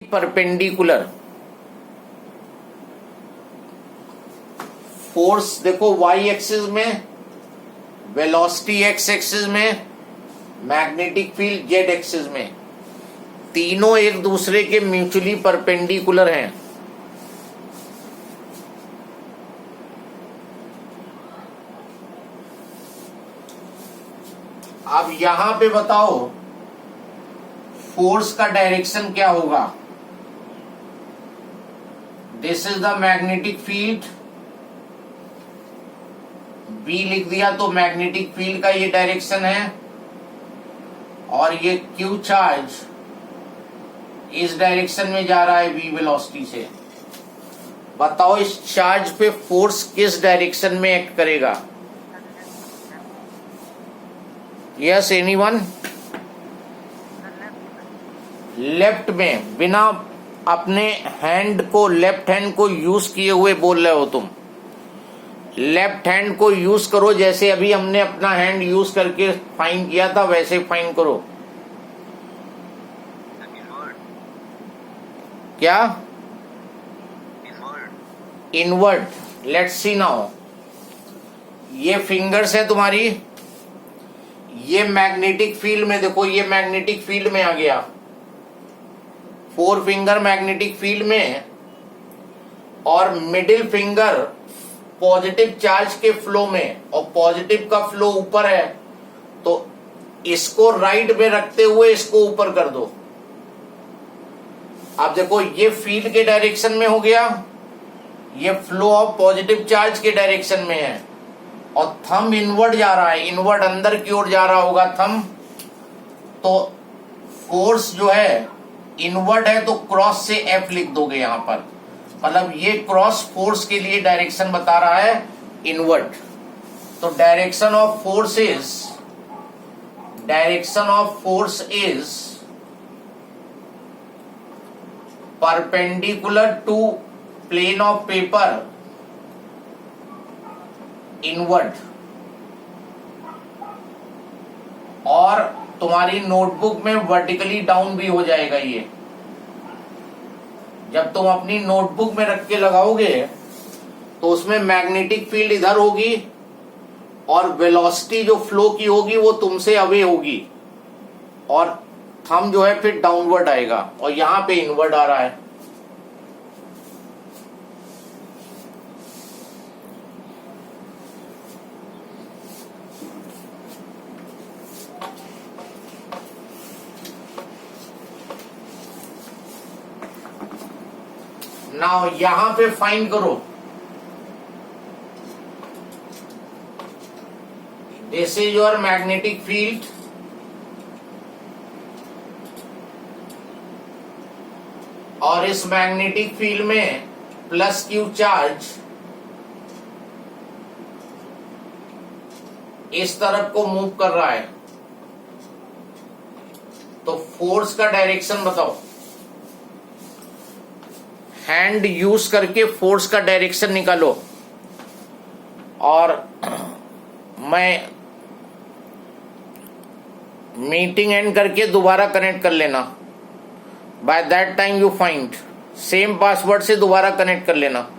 Perpendicular force देखो y axis में, velocity x axis में, मैग्नेटिक फील्ड z एक्सिस में, तीनों एक दूसरे के म्यूचुअली परपेंडिकुलर हैं। अब यहां पे बताओ फोर्स का डायरेक्शन क्या होगा। This is the magnetic field, B लिख दिया तो मैग्नेटिक फील्ड का ये डायरेक्शन है, और ये Q चार्ज इस डायरेक्शन में जा रहा है V वेलोसिटी से। बताओ इस चार्ज पे फोर्स किस डायरेक्शन में एक्ट करेगा। Yes anyone? लेफ्ट में, बिना अपने हैंड को, लेफ्ट हैंड को यूज किए हुए बोल रहे हो तुम। लेफ्ट हैंड को यूज करो, जैसे अभी हमने अपना हैंड यूज करके फाइन किया था वैसे फाइन करो। क्या? इनवर्ट। Let's see now. ये फिंगर्स है तुम्हारी, ये मैग्नेटिक फील्ड में, देखो ये मैग्नेटिक फील्ड में आ गया, 4 फिंगर मैग्नेटिक फील्ड में, और मिडिल फिंगर पॉजिटिव चार्ज के फ्लो में, और पॉजिटिव का फ्लो ऊपर है तो इसको राइट में रखते हुए इसको ऊपर कर दो। अब देखो ये फील्ड के डायरेक्शन में हो गया, ये फ्लो ऑफ पॉजिटिव चार्ज के डायरेक्शन में है, और थंब इनवर्ड जा रहा है, इनवर्ड अंदर की ओर जा रहा होगा थंब, तो फोर्स जो है इनवर्ड है तो क्रॉस से F लिख दोगे यहां पर, मतलब ये क्रॉस फोर्स के लिए डायरेक्शन बता रहा है इनवर्ड। तो direction of force is perpendicular to plane of paper inward. और तुम्हारी नोटबुक में वर्टिकली डाउन भी हो जाएगा ये। जब तुम अपनी नोटबुक में रख के लगाओगे तो उसमें मैग्नेटिक फील्ड इधर होगी और वेलोसिटी जो फ्लो की होगी वो तुमसे अवे होगी, और थंब जो है फिर डाउनवर्ड आएगा, और यहां पे इनवर्ड आ रहा है। नाउ यहां पे फाइंड करो, this is your magnetic field, और इस मैग्नेटिक फील्ड में प्लस Q चार्ज इस तरफ को मूव कर रहा है, तो फोर्स का डायरेक्शन बताओ। हैंड यूज करके फोर्स का डायरेक्शन निकालो, और मैं मीटिंग एंड करके दोबारा कनेक्ट कर लेना। By that time you find, same password से दोबारा कनेक्ट कर लेना।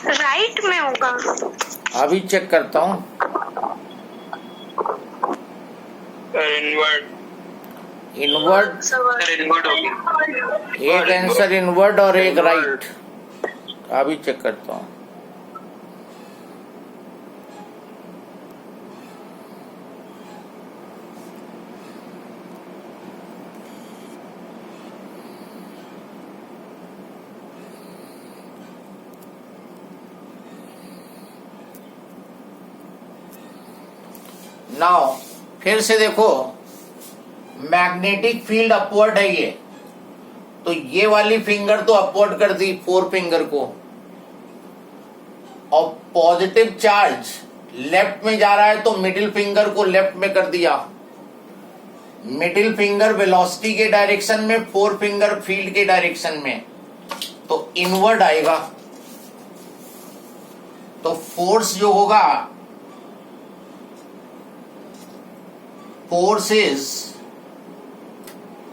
राइट में होगा। अभी चेक करता हूँ। इनवर्ड, सर इनवर्ड होगी। एक आंसर इनवर्ड और एक राइट। अभी चेक करता हूँ। नाउ फिर से देखो, मैग्नेटिक फील्ड अपवर्ड है ये, तो ये वाली फिंगर तो अपवर्ड कर दी, फोर फिंगर को, और पॉजिटिव चार्ज लेफ्ट में जा रहा है तो मिडिल फिंगर को लेफ्ट में कर दिया। मिडिल फिंगर वेलोसिटी के डायरेक्शन में, फोर फिंगर फील्ड के डायरेक्शन में, तो इनवर्ड आएगा। तो फोर्स जो होगा, force is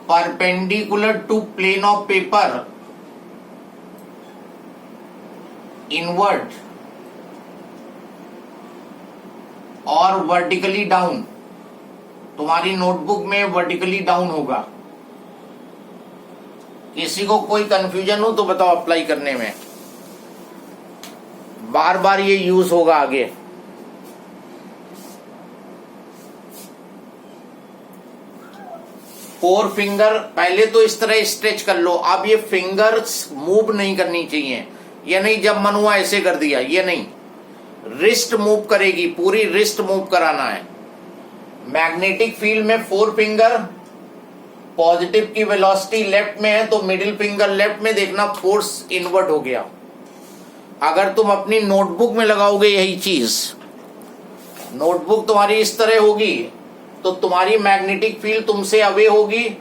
perpendicular to plane of paper inward और vertically down। तुम्हारी नोटबुक में वर्टिकली डाउन होगा। किसी को कोई कंफ्यूजन हो तो बताओ अप्लाई करने में, बार बार ये यूज होगा आगे। फोर फिंगर पहले तो इस तरह स्ट्रेच कर लो। अब ये फिंगर्स मूव नहीं करनी चाहिए, ये नहीं जब मन हुआ ऐसे कर दिया, ये नहीं, रिस्ट मूव करेगी, पूरी रिस्ट मूव कराना है। मैग्नेटिक फील्ड में फोर फिंगर, पॉजिटिव की वेलोसिटी लेफ्ट में है तो मिडिल फिंगर लेफ्ट में, देखना फोर्स इनवर्ट हो गया। अगर तुम अपनी नोटबुक में लगाओगे यही चीज, नोटबुक तुम्हारी इस तरह होगी तो तुम्हारी मैग्नेटिक फील्ड तुमसे अवे होगी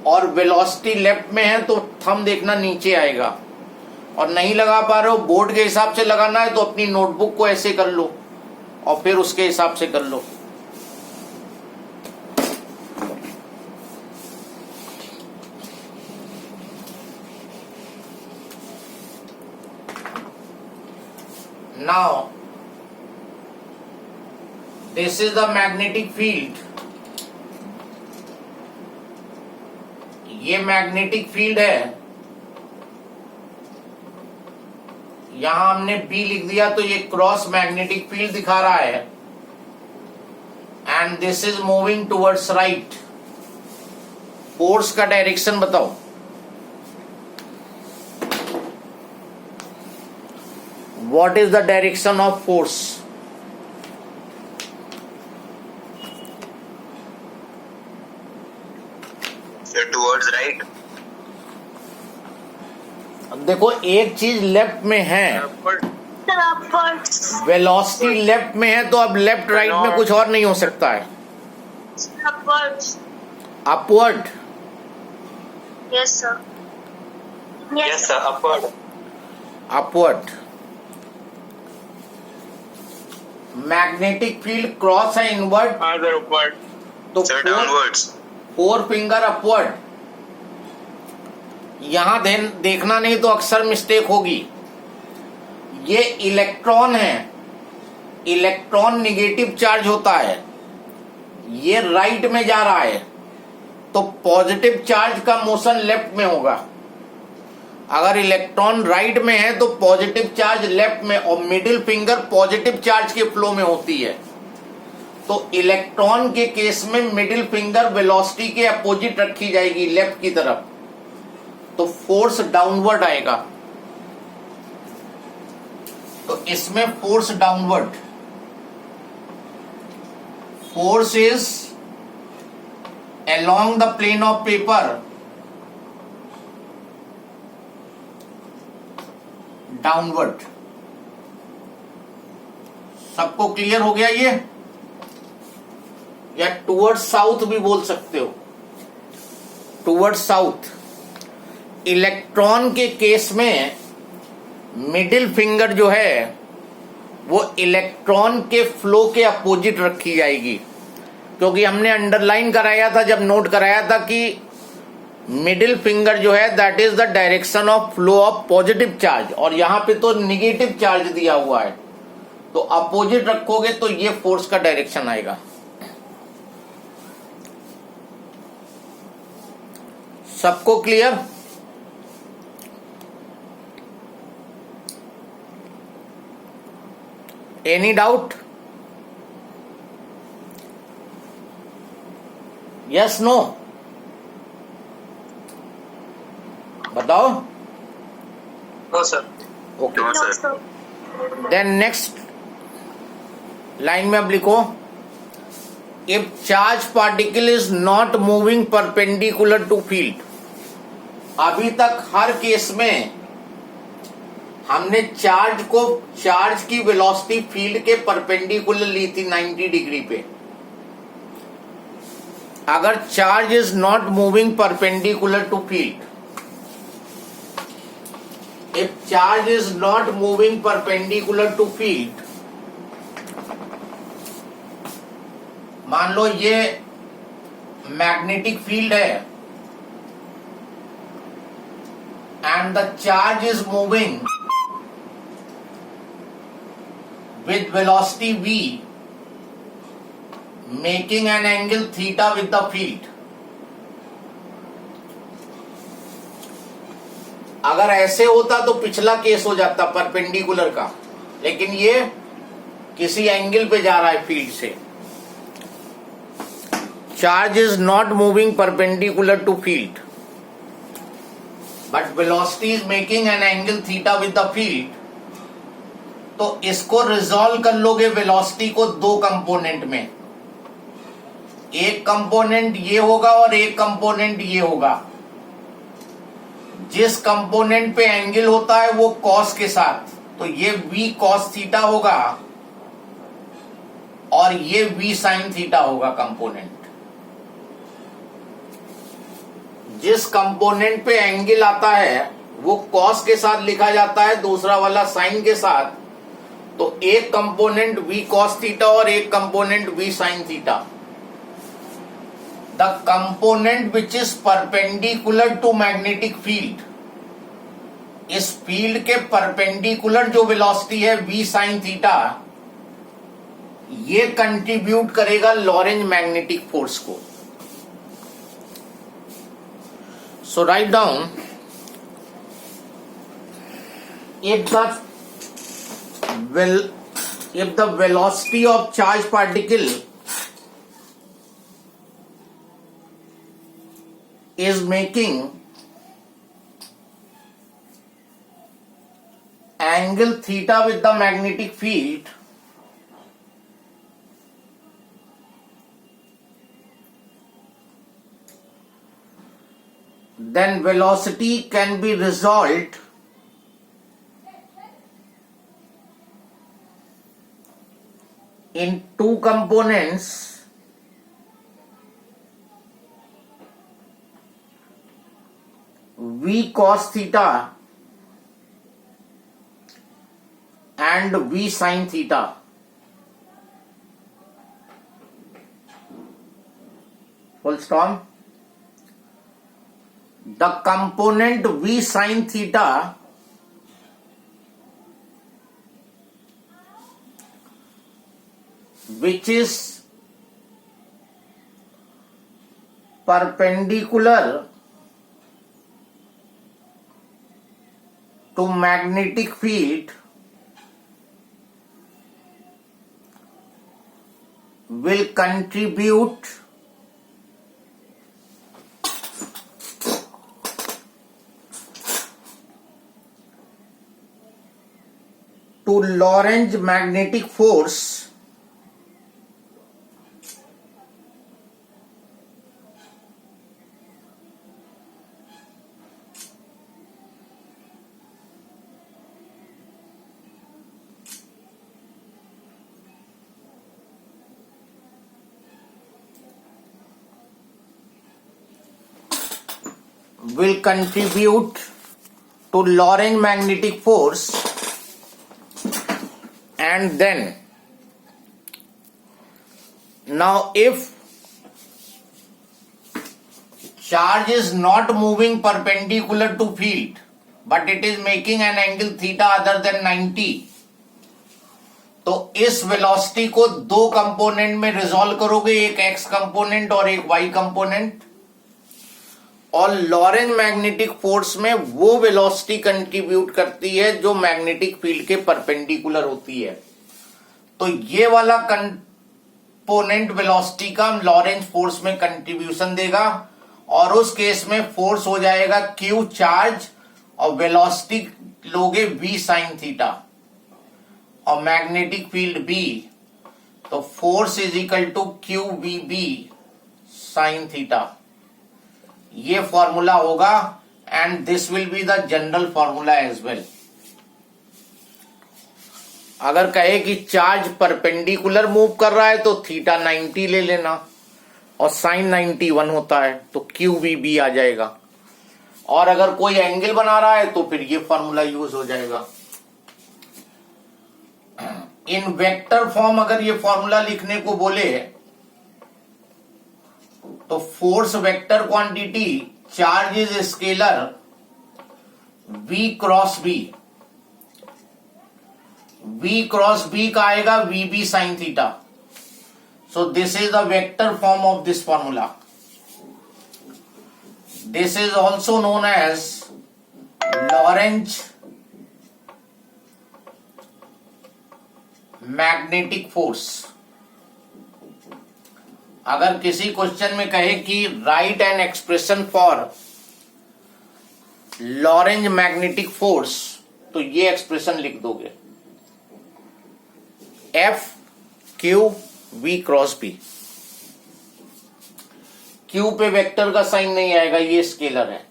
और वेलोसिटी लेफ्ट में है तो थंब देखना नीचे आएगा। और नहीं लगा पा रहे हो, बोर्ड के हिसाब से लगाना है तो अपनी नोटबुक को ऐसे कर लो और फिर उसके हिसाब से कर लो। Now this is the magnetic field. ये मैग्नेटिक फील्ड है, यहां हमने B लिख दिया तो ये क्रॉस मैग्नेटिक फील्ड दिखा रहा है। And this is moving towards right. Force का डायरेक्शन बताओ। What is the direction of force? Towards right. देखो एक चीज लेफ्ट में है, वेलोसिटी लेफ्ट में है तो अब लेफ्ट राइट में कुछ और नहीं हो सकता है। Upward. Yes sir. Yes sir, upward. Upward. Magnetic field cross है इनवर्ड, हाँ सर, अपवर्ड। तो sir downwards. Four finger upward. यहां देखना नहीं तो अक्सर मिस्टेक होगी। ये इलेक्ट्रॉन है, इलेक्ट्रॉन निगेटिव चार्ज होता है, ये राइट में जा रहा है तो पॉजिटिव चार्ज का मोशन लेफ्ट में होगा। अगर इलेक्ट्रॉन राइट में है तो पॉजिटिव चार्ज लेफ्ट में, और मिडिल फिंगर पॉजिटिव चार्ज के फ्लो में होती है। तो इलेक्ट्रॉन के केस में मिडिल फिंगर वेलोसिटी के अपोजिट रखी जाएगी, लेफ्ट की तरफ, तो फोर्स डाउनवर्ड आएगा। तो इसमें force downward, force is along the plane of paper downward. सबको क्लियर हो गया ये? या टुवर्ड्स साउथ भी बोल सकते हो, टुवर्ड्स साउथ। इलेक्ट्रॉन के केस में मिडिल फिंगर जो है वो इलेक्ट्रॉन के फ्लो के अपोजिट रखी जाएगी, क्योंकि हमने अंडरलाइन कराया था जब नोट कराया था कि मिडिल फिंगर जो है that is the direction of flow of positive charge, और यहां पे तो निगेटिव चार्ज दिया हुआ है, तो अपोजिट रखोगे तो ये फोर्स का डायरेक्शन आएगा। सबको clear? Any doubt? Yes no? बताओ। No, sir. Okay, No, No, sir. sir. Then next line में अब लिखो, if charge particle is not moving perpendicular to field. अभी तक हर केस में हमने चार्ज की वेलोसिटी फील्ड के परपेंडिकुलर ली थी 90 डिग्री पे। अगर charge is not moving perpendicular to field, if charge is not moving perpendicular to field, मान लो ये मैग्नेटिक फील्ड है and the charge is moving with velocity v, making an angle theta with the field। अगर ऐसे होता तो पिछला case हो जाता परपेंडिकुलर का, लेकिन ये किसी एंगल पे जा रहा है फील्ड से। Charge is not moving perpendicular to field but velocity is making an angle theta with the field. तो इसको रिजॉल्व कर लोगे वेलोसिटी को दो कंपोनेंट में, एक कंपोनेंट ये होगा और एक कंपोनेंट ये होगा। जिस कंपोनेंट पे एंगल होता है वो कॉस के साथ, तो ये v cos थीटा होगा और ये v sin थीटा होगा कंपोनेंट। जिस कंपोनेंट पे एंगल आता है वो कॉस के साथ लिखा जाता है, दूसरा वाला साइन के साथ। तो एक कंपोनेंट v cos थीटा और एक component v sin theta. The component which is perpendicular to magnetic field, इस फील्ड के परपेंडिकुलर जो वेलोसिटी है v sin थीटा, ये कंट्रीब्यूट करेगा लॉरेंज मैग्नेटिक फोर्स को। So write down, if the velocity of charge particle is making angle theta with the magnetic field, then velocity can be resolved in two components, v cos theta and v sin theta। Full stop। The component v sin theta which is perpendicular to magnetic field will contribute to Lorentz magnetic force will contribute to Lorentz magnetic force, and then now if charge is not moving perpendicular to field but it is making an angle theta other than 90, तो इस velocity को दो component में resolve करोगे, एक x component और एक y component. और लॉरेंज मैग्नेटिक फोर्स में वो वेलोसिटी कंट्रीब्यूट करती है जो मैग्नेटिक फील्ड के परपेंडिकुलर होती है। तो ये वाला कंपोनेंट वेलोसिटी का लॉरेंज फोर्स में कंट्रीब्यूशन देगा और उस केस में फोर्स हो जाएगा क्यू चार्ज और वेलोसिटी लोगे v साइन थीटा और मैग्नेटिक फील्ड B, तो force is equal to q v b sine theta. ये फॉर्मूला होगा and this will be the general formula as well. अगर कहे कि चार्ज परपेंडिकुलर मूव कर रहा है तो थीटा 90 ले लेना और साइन 91 होता है तो क्यू वी बी आ जाएगा। और अगर कोई एंगल बना रहा है तो फिर ये फॉर्मूला यूज हो जाएगा। इन वेक्टर फॉर्म अगर ये फॉर्मूला लिखने को बोले तो force vector quantity charge is scalar v cross b, v cross b का आएगा v b sine theta. So this is the vector form of this formula. This is also known as Lorentz magnetic force. अगर किसी question में कहे कि write an expression for Lorentz magnetic force तो ये expression लिख दोगे F Q V cross B। Q पे वेक्टर का साइन नहीं आएगा, ये स्केलर है।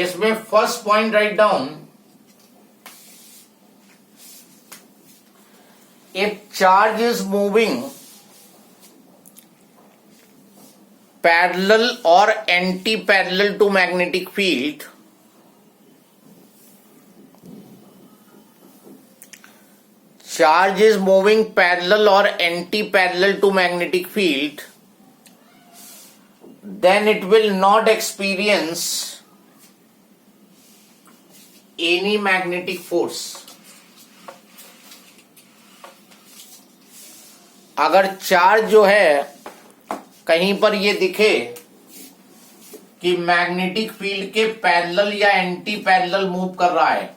इसमें first point write down, if charge is moving parallel or anti-parallel to magnetic field, charge is moving parallel or anti-parallel to magnetic field, then it will not experience any magnetic force। अगर charge जो है कहीं पर ये दिखे कि magnetic field के parallel या एंटी पैरेलल मूव कर रहा है,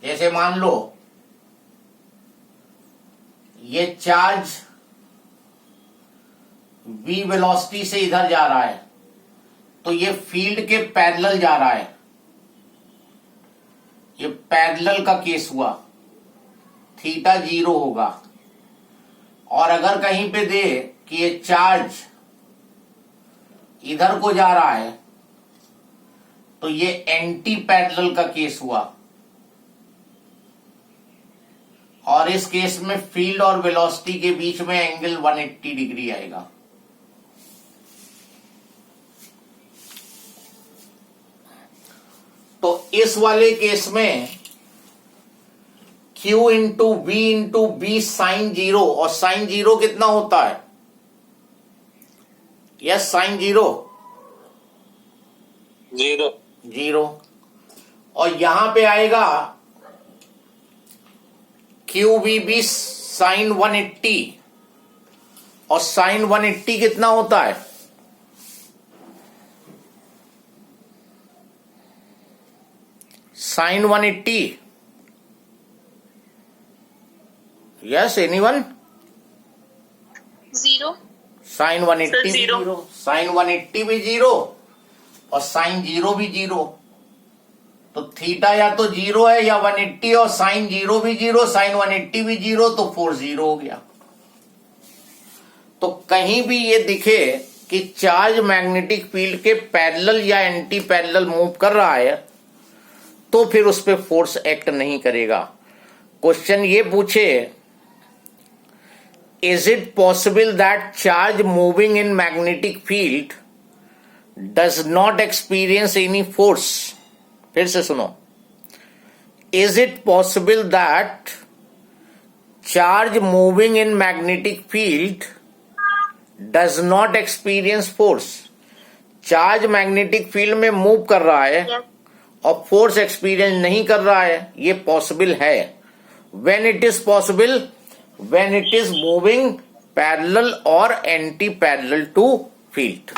जैसे मान लो ये चार्ज v वेलोसिटी से इधर जा रहा है तो ये फील्ड के पैरेलल जा रहा है, ये पैरेलल का केस हुआ, थीटा 0 होगा। और अगर कहीं पे दे कि ये चार्ज इधर को जा रहा है तो ये एंटी पैरेलल का केस हुआ और इस केस में फील्ड और वेलोसिटी के बीच में एंगल 180 डिग्री आएगा। तो इस वाले केस में Q into v into b sine 0, और साइन 0 कितना होता है? Yes, sine 0 0। और यहां पे आएगा क्यू वी बी साइन 180, और साइन 180 कितना होता है? Sign 180, yes anyone? 0। साइन 180 भी 0, साइन 180 भी 0 और साइन 0 भी 0। तो थीटा या तो 0 है या 180, और साइन 0 भी 0, साइन 180 भी 0, तो 4 0 हो गया। तो कहीं भी ये दिखे कि चार्ज मैग्नेटिक फील्ड के पैरेलल या एंटी पैरेलल मूव कर रहा है तो फिर उस पर फोर्स एक्ट नहीं करेगा। क्वेश्चन ये पूछे, is it possible that charge moving in magnetic field does not experience any force? फिर से सुनो, is it possible that charge moving in magnetic field does not experience force? Charge magnetic field में move कर रहा है और force experience नहीं कर रहा है, ये पॉसिबल है। when it is possible when it is moving parallel or anti-parallel to field.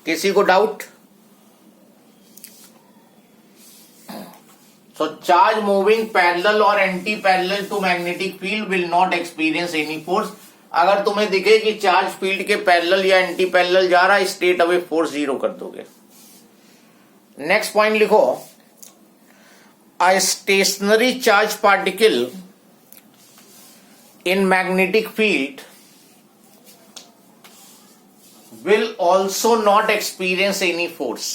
किसी को doubt? So charge moving parallel or anti-parallel to magnetic field will not experience any force. अगर तुम्हें दिखे कि चार्ज फील्ड के parallel या anti parallel जा रहा है, स्ट्रेट अवे फोर्स जीरो कर दोगे. नेक्स्ट पॉइंट लिखो, a stationary charge particle in magnetic field will also not experience any force.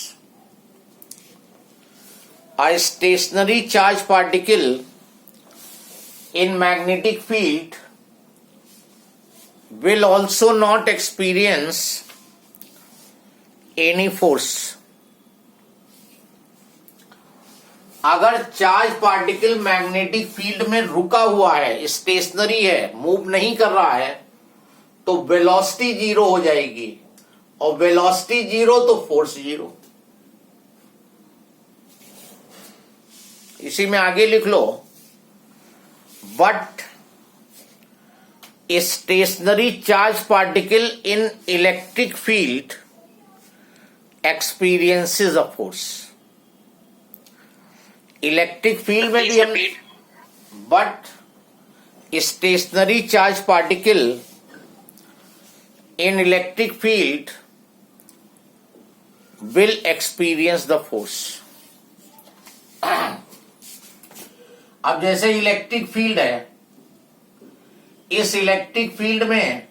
A stationary charge particle in magnetic field will also not experience any force. अगर charge particle magnetic field में रुका हुआ है, stationery है, move नहीं कर रहा है, तो वेलोसिटी जीरो हो जाएगी, और वेलोसिटी जीरो तो फोर्स जीरो. इसी में आगे लिख लो, but a stationary charge particle in electric field experiences a force. Electric field में भी हम, but stationary charge particle in electric field will experience the force. अब जैसे इलेक्ट्रिक फील्ड है, इस इलेक्ट्रिक फील्ड में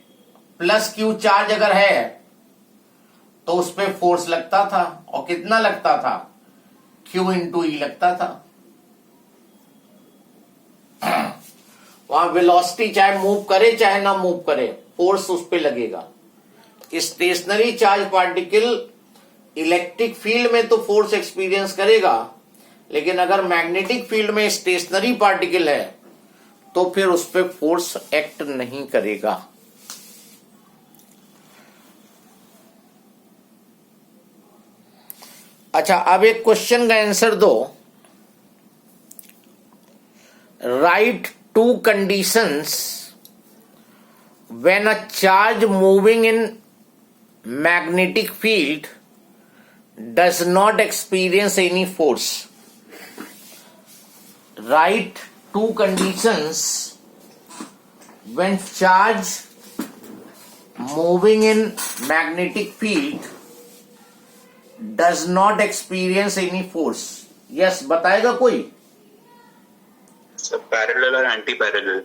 प्लस क्यू चार्ज अगर है तो उस पर फोर्स लगता था, और कितना लगता था? क्यू इंटू ई लगता था. वहां वेलोसिटी चाहे मूव करे चाहे ना मूव करे, फोर्स उस पर लगेगा. Stationary charge particle electric field में तो फोर्स एक्सपीरियंस करेगा, लेकिन अगर मैग्नेटिक फील्ड में स्टेशनरी पार्टिकल है तो फिर उस पर फोर्स एक्ट नहीं करेगा. अच्छा, अब एक क्वेश्चन का आंसर दो. Right to conditions when a charge moving in magnetic field does not experience any force. Write two conditions when charge moving in magnetic field does not experience any force. Yes, बताएगा कोई? Sir parallel और anti parallel.